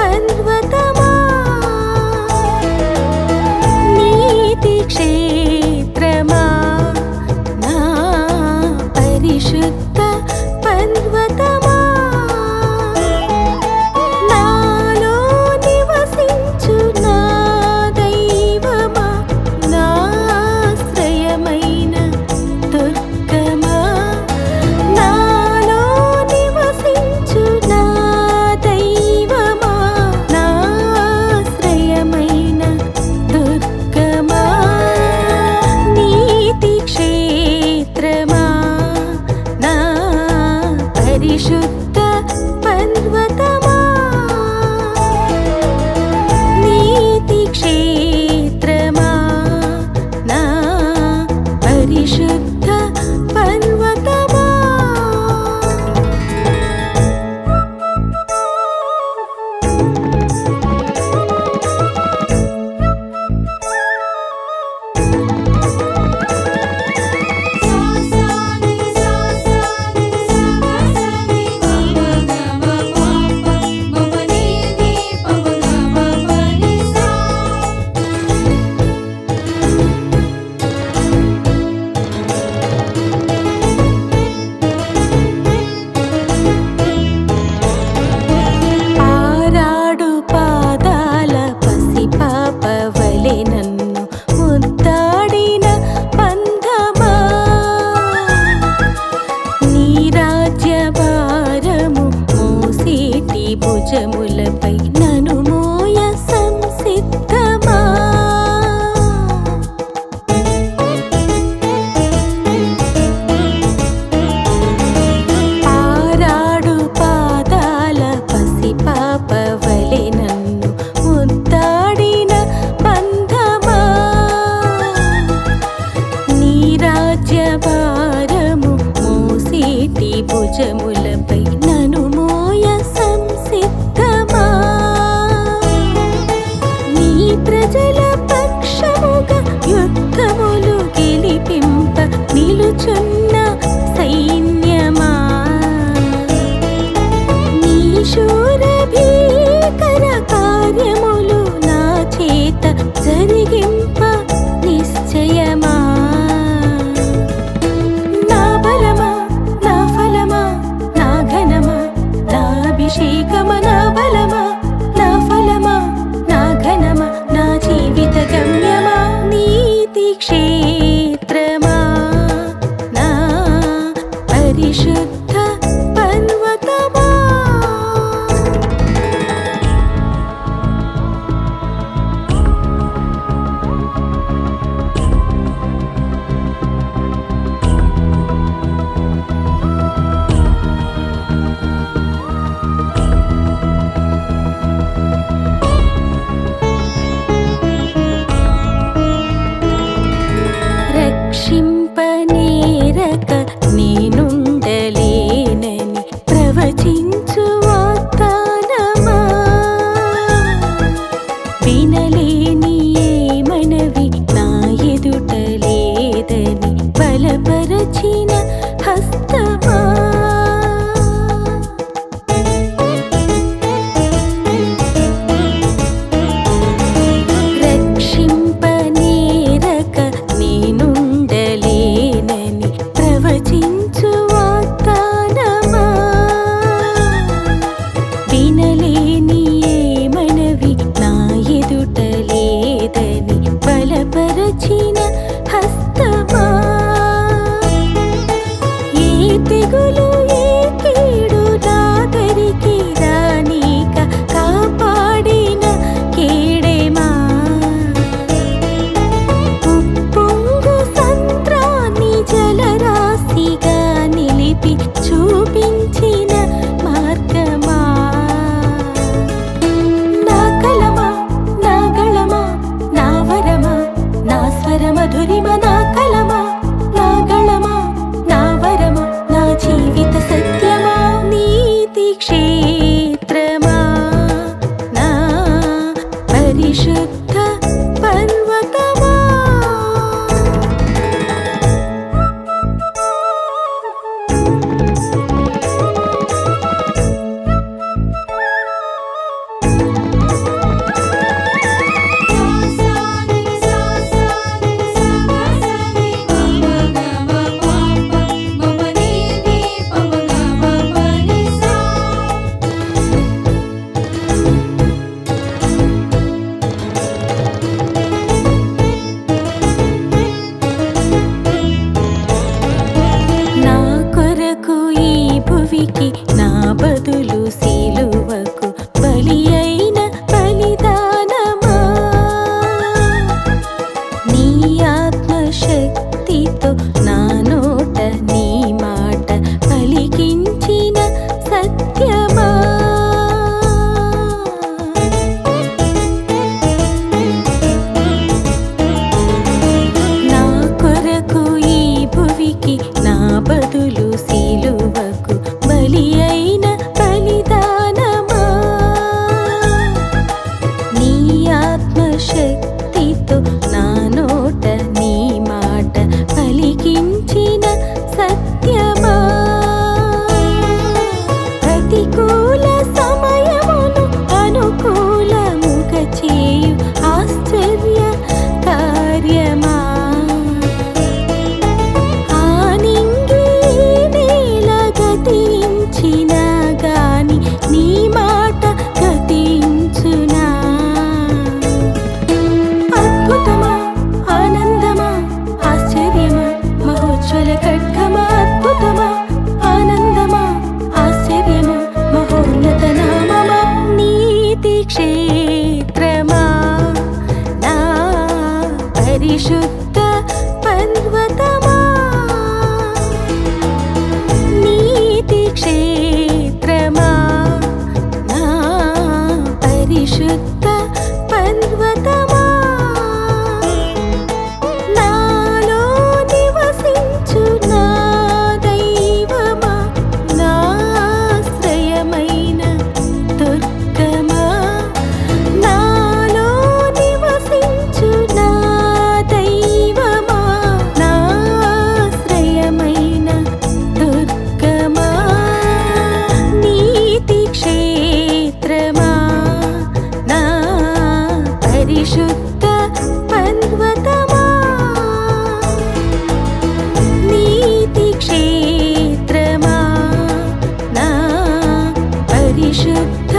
పర్వతమా నీతి క్షేత్రమా నా పరిశుద్ధ పర్వతమా నాలో నివసించు నా దైవమా నా ఆశ్రయమైన దుర్గమా నాలో నివసించు నా దైవమా నా ఆశ్రయమైన దుర్గమా నీతి క్షేత్రమా నా పరిశుద్ధ పర్వతమా నీతి క్షేత్రమా నా పరిశుద్ధ పర్వతమా ఆరాడు పాదాల పసిపాప వలె నన్ను ముద్దాడిన బంధమా నీ రాజ్య భారము మోసేటి భుజములపై నన్ను మోయ సంసిద్ధమా ఆరాడు పాదాల పసిపాప వలె నన్ను ముద్దాడిన బంధమా నీ రాజ్య భారము మోసేటి భుజములపై నన్ను మోయ సంసిద్ధమా క్షేత్రమా నా పరిశుద్ధ పర్వతమా నీతి క్షేత్రమా నా పరిశుద్ధ పర్వతమా నాలో నివసించు నా దైవమా నా ఆశ్రయమైన దుర్గమా నాలో నివసించు నా దైవమా నా ఆశ్రయమైన దుర్గమా నీతి క్షేత్రమా నా పరిశుద్ధ పర్వతమా నీతి క్షేత్రమా నా పరిశుద్ధ